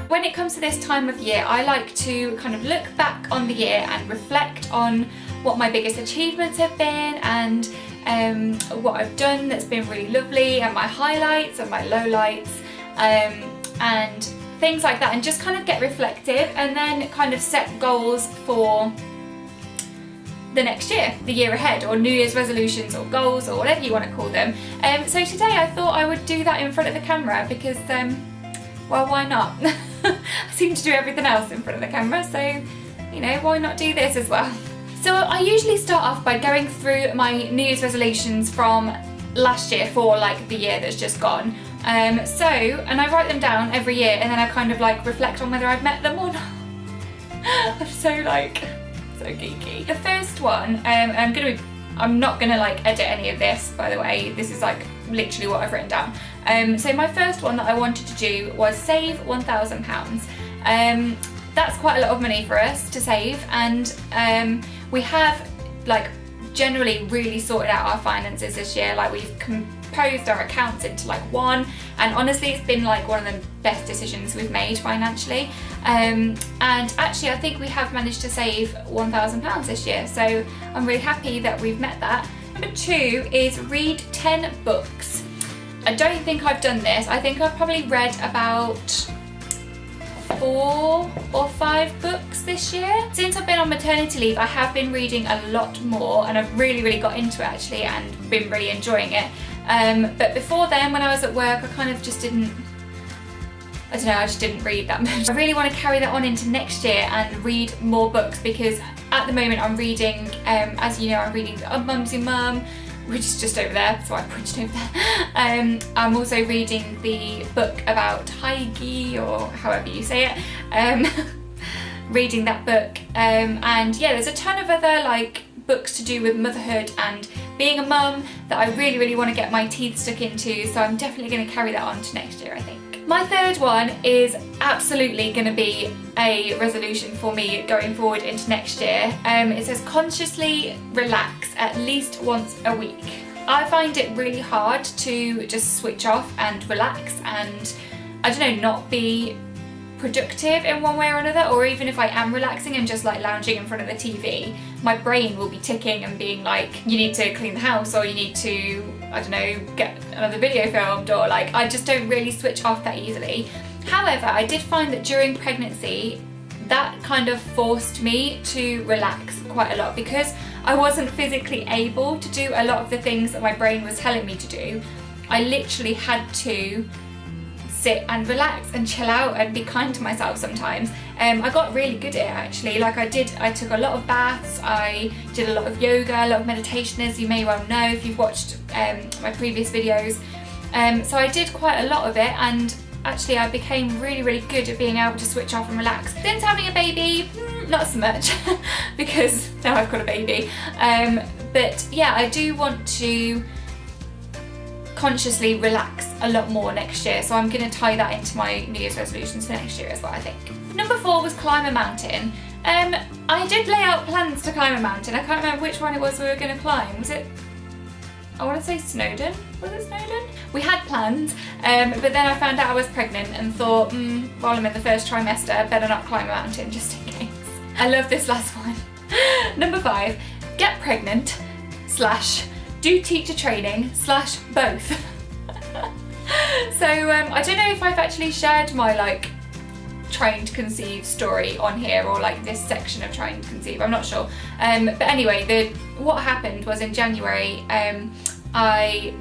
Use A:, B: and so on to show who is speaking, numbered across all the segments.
A: When it comes to this time of year, I like to kind of look back on the year and reflect on what my biggest achievements have been and what I've done that's been really lovely, and my highlights and my lowlights, and things like that, and just kind of get reflective and then kind of set goals for the next year, the year ahead, or New Year's resolutions or goals or whatever you want to call them. So today I thought I would do that in front of the camera because, well, why not? I seem to do everything else in front of the camera, so, you know, why not do this as well? So I usually start off by going through my New Year's resolutions from last year for like the year that's just gone. And I write them down every year, and then I kind of like reflect on whether I've met them or not. I'm so geeky. The first one, I'm not gonna like edit any of this, by the way. This is like literally what I've written down. So my first one that I wanted to do was save £1,000. That's quite a lot of money for us to save, and we have like generally really sorted out our finances this year. Like, we've composed our accounts into like one, and honestly it's been like one of the best decisions we've made financially. And actually I think we have managed to save £1,000 this year, so I'm really happy that we've met that. Number 2 is read 10 books. I don't think I've done this. I think I've probably read about 4 or 5 books this year. Since I've been on maternity leave, I have been reading a lot more, and I've really got into it actually and been really enjoying it. But before then, when I was at work, I kind of just didn't, I don't know, I just didn't read that much. I really want to carry that on into next year and read more books, because at the moment I'm reading, as you know, I'm reading Mum's Your Mum, which is just over there, so I pointed over there. I'm also reading the book about Heidi, or however you say it. Reading that book, and yeah, there's a ton of other like books to do with motherhood and being a mum that I really want to get my teeth stuck into, so I'm definitely going to carry that on to next year, I think. My third one is absolutely going to be a resolution for me going forward into next year. It says consciously relax at least once a week. I find it really hard to just switch off and relax and, I don't know, not be productive in one way or another, or even if I am relaxing and just like lounging in front of the TV, my brain will be ticking and being like, you need to clean the house, or you need to, I don't know, get another video filmed, or like, I just don't really switch off that easily. However, I did find that during pregnancy, that kind of forced me to relax quite a lot, because I wasn't physically able to do a lot of the things that my brain was telling me to do. I literally had to sit and relax and chill out and be kind to myself sometimes. I got really good at it actually. Like I took a lot of baths, I did a lot of yoga, a lot of meditation, as you may well know if you've watched my previous videos. So I did quite a lot of it, and actually I became really good at being able to switch off and relax. Since having a baby, not so much, because now I've got a baby. But yeah, I do want to consciously relax a lot more next year, so I'm going to tie that into my New Year's resolutions for next year as well, I think. Number 4 was climb a mountain. I did lay out plans to climb a mountain. I can't remember which one it was we were going to climb. Was it, I want to say Snowdon? Was it Snowdon? We had plans, but then I found out I was pregnant and thought, while I'm in the first trimester, I better not climb a mountain just in case. I love this last one. Number 5, get pregnant / do teacher training / both. So I don't know if I've actually shared my like trying to conceive story on here, or like this section of trying to conceive, I'm not sure. But anyway, what happened was in January,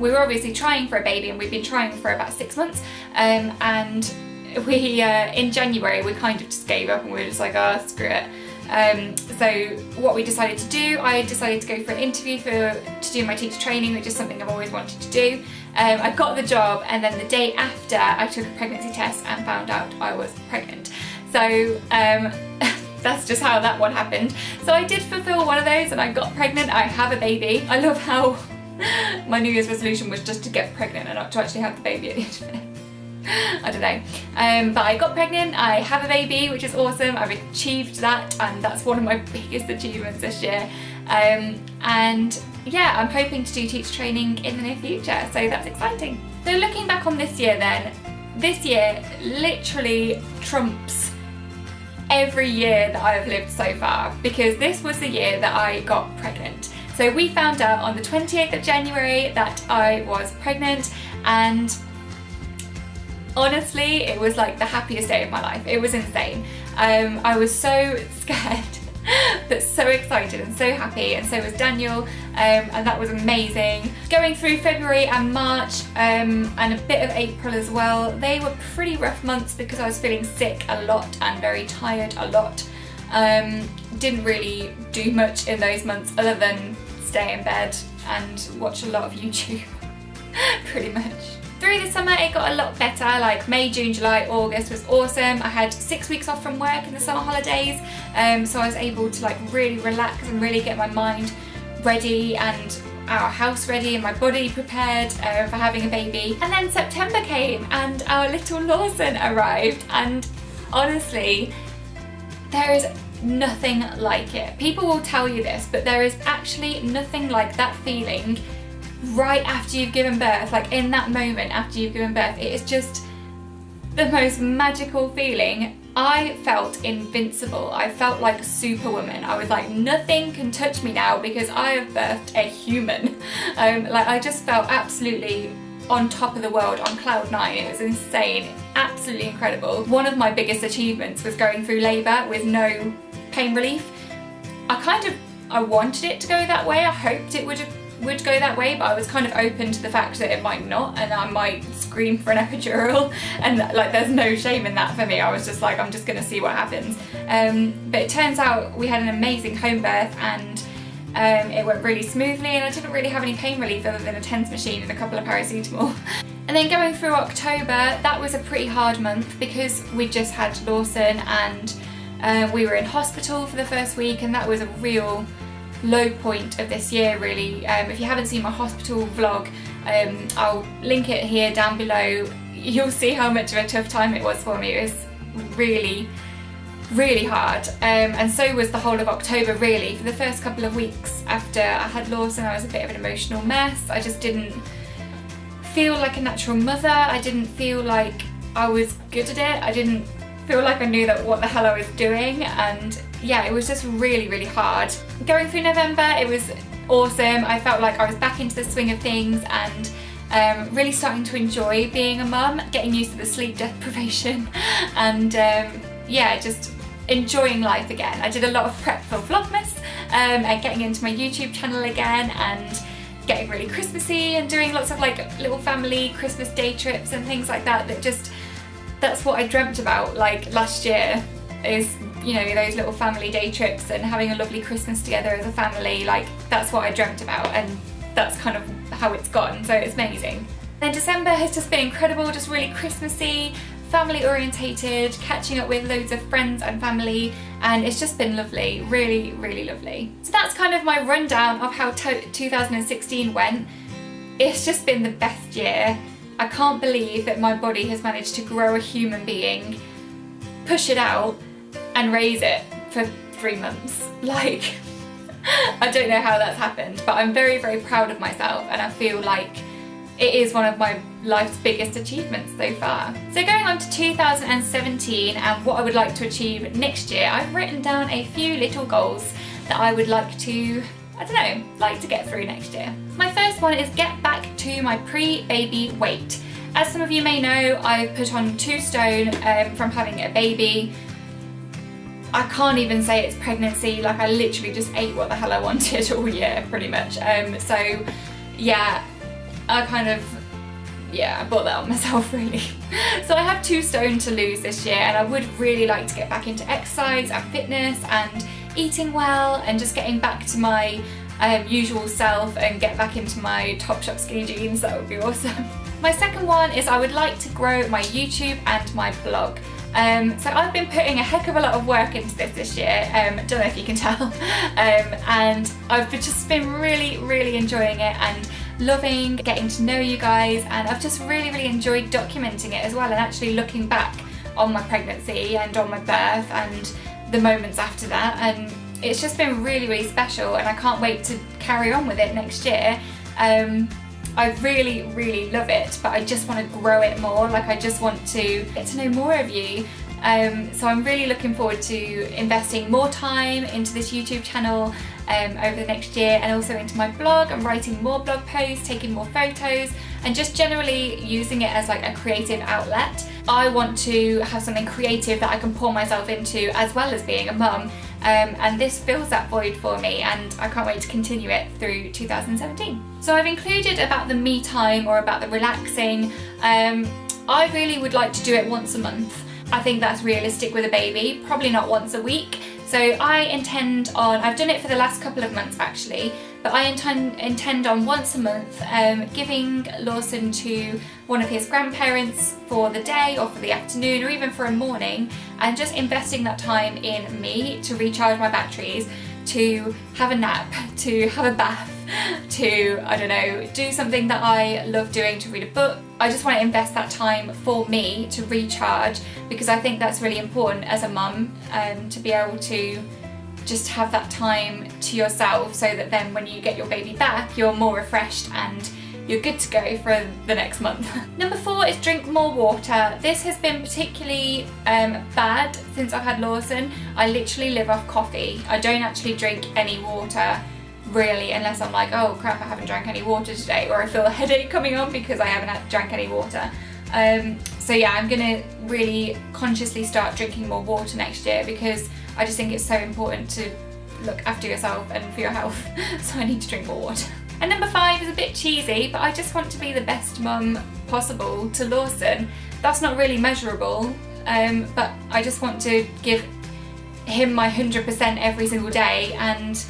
A: we were obviously trying for a baby, and we've been trying for about 6 months, and we in January we kind of just gave up, and we were just like, oh, screw it. So what we decided to do, I decided to go for an interview to do my teacher training, which is something I've always wanted to do. I got the job, and then the day after I took a pregnancy test and found out I was pregnant. So that's just how that one happened. So I did fulfill one of those and I got pregnant. I have a baby. I love how my New Year's resolution was just to get pregnant and not to actually have the baby at the end of it. I don't know, but I got pregnant, I have a baby, which is awesome. I've achieved that, and that's one of my biggest achievements this year. And yeah, I'm hoping to do teacher training in the near future, so that's exciting. So looking back on this year then, this year literally trumps every year that I have lived so far, because this was the year that I got pregnant. So we found out on the 28th of January that I was pregnant, and honestly it was like the happiest day of my life. It was insane. I was so scared but so excited and so happy, and so was Daniel, and that was amazing. Going through February and March and a bit of April as well, they were pretty rough months because I was feeling sick a lot and very tired a lot. Didn't really do much in those months other than stay in bed and watch a lot of YouTube pretty much. Through the summer it got a lot better, like May, June, July, August was awesome. I had 6 weeks off from work in the summer holidays, so I was able to like really relax and really get my mind ready and our house ready and my body prepared for having a baby. And then September came and our little Lawson arrived, and honestly there is nothing like it. People will tell you this, but there is actually nothing like that feeling right after you've given birth. Like in that moment after you've given birth, it is just the most magical feeling. I felt invincible. I felt like Superwoman. I was like, nothing can touch me now because I have birthed a human. Like I just felt absolutely on top of the world, on cloud 9. It was insane, absolutely incredible. One of my biggest achievements was going through labour with no pain relief. I wanted it to go that way. I hoped it would go that way, but I was kind of open to the fact that it might not, and I might scream for an epidural, and like there's no shame in that for me. I was just like, I'm just gonna see what happens. But it turns out we had an amazing home birth, and it went really smoothly, and I didn't really have any pain relief other than a TENS machine and a couple of paracetamol. And then going through October, that was a pretty hard month because we just had Lawson, and we were in hospital for the first week, and that was a real low point of this year really. If you haven't seen my hospital vlog, I'll link it here down below. You'll see how much of a tough time it was for me. It was really, really hard, and so was the whole of October really. For the first couple of weeks after I had Lawson, I was a bit of an emotional mess. I just didn't feel like a natural mother. I didn't feel like I was good at it. I didn't feel like I knew that what the hell I was doing, and yeah, it was just really, really hard. Going through November, it was awesome. I felt like I was back into the swing of things and really starting to enjoy being a mum, getting used to the sleep deprivation, and yeah, just enjoying life again. I did a lot of prep for Vlogmas and getting into my YouTube channel again, and getting really Christmassy and doing lots of like little family Christmas day trips and things like that. That's what I dreamt about like last year, is, you know, those little family day trips and having a lovely Christmas together as a family. Like that's what I dreamt about, and that's kind of how it's gone, so it's amazing. Then December has just been incredible, just really Christmassy, family orientated, catching up with loads of friends and family, and it's just been lovely, really, really lovely. So that's kind of my rundown of how 2016 went. It's just been the best year. I can't believe that my body has managed to grow a human being, push it out and raise it for 3 months. Like, I don't know how that's happened, but I'm very, very proud of myself, and I feel like it is one of my life's biggest achievements so far. So going on to 2017 and what I would like to achieve next year, I've written down a few little goals that I would like to, I don't know, like to get through next year. My first one is get back to my pre-baby weight. As some of you may know, I've put on 2 stone from having a baby. I can't even say it's pregnancy, like I literally just ate what the hell I wanted all year pretty much. So yeah, I bought that on myself really. So I have 2 stone to lose this year, and I would really like to get back into exercise and fitness and eating well and just getting back to my usual self and get back into my Topshop skinny jeans. That would be awesome. My second one is I would like to grow my YouTube and my blog. So I've been putting a heck of a lot of work into this year, don't know if you can tell, and I've just been really, really enjoying it and loving getting to know you guys, and I've just really, really enjoyed documenting it as well, and actually looking back on my pregnancy and on my birth and the moments after that, and it's just been really, really special, and I can't wait to carry on with it next year. I really, really love it, but I just want to grow it more. Like, I just want to get to know more of you. So I'm really looking forward to investing more time into this YouTube channel over the next year, and also into my blog and writing more blog posts, taking more photos, and just generally using it as like a creative outlet. I want to have something creative that I can pour myself into, as well as being a mum, and this fills that void for me, and I can't wait to continue it through 2017. So I've included about the me time, or about the relaxing. I really would like to do it once a month. I think that's realistic with a baby, probably not once a week. So I intend on, I've done it for the last couple of months actually, but I intend on once a month giving Lawson to one of his grandparents for the day, or for the afternoon, or even for a morning, and just investing that time in me to recharge my batteries, to have a nap, to have a bath, to, I don't know, do something that I love doing, to read a book. I just want to invest that time for me to recharge, because I think that's really important as a mum, to be able to just have that time to yourself, so that then when you get your baby back, you're more refreshed and you're good to go for the next month. Number 4 is drink more water. This has been particularly bad since I've had Lawson. I literally live off coffee. I don't actually drink any water really, unless I'm like, oh crap, I haven't drank any water today, or I feel a headache coming on because I haven't drank any water. So yeah, I'm gonna really consciously start drinking more water next year, because I just think it's so important to look after yourself and for your health. So I need to drink more water. And number 5 is a bit cheesy, but I just want to be the best mum possible to Lawson. That's not really measurable, but I just want to give him my 100% every single day, and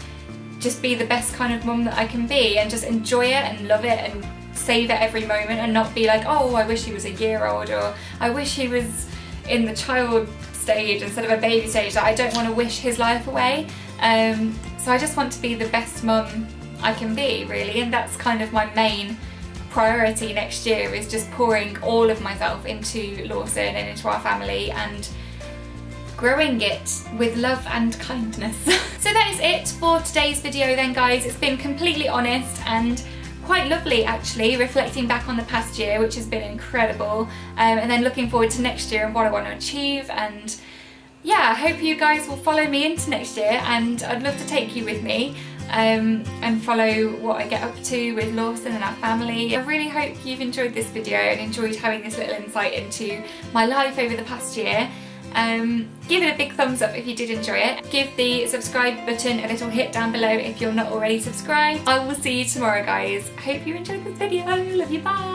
A: just be the best kind of mum that I can be, and just enjoy it and love it and savour every moment, and not be like, oh, I wish he was a year old, or I wish he was in the child stage instead of a baby stage. I don't want to wish his life away. So I just want to be the best mum I can be, really, and that's kind of my main priority next year, is just pouring all of myself into Lawson and into our family, and growing it with love and kindness. So that is it for today's video then, guys. It's been completely honest and quite lovely actually, reflecting back on the past year, which has been incredible, and then looking forward to next year and what I want to achieve. And yeah, I hope you guys will follow me into next year, and I'd love to take you with me and follow what I get up to with Lawson and our family. I really hope you've enjoyed this video and enjoyed having this little insight into my life over the past year. Give it a big thumbs up if you did enjoy it. Give the subscribe button a little hit down below if you're not already subscribed. I will see you tomorrow, guys. Hope you enjoyed this video. Love you, bye.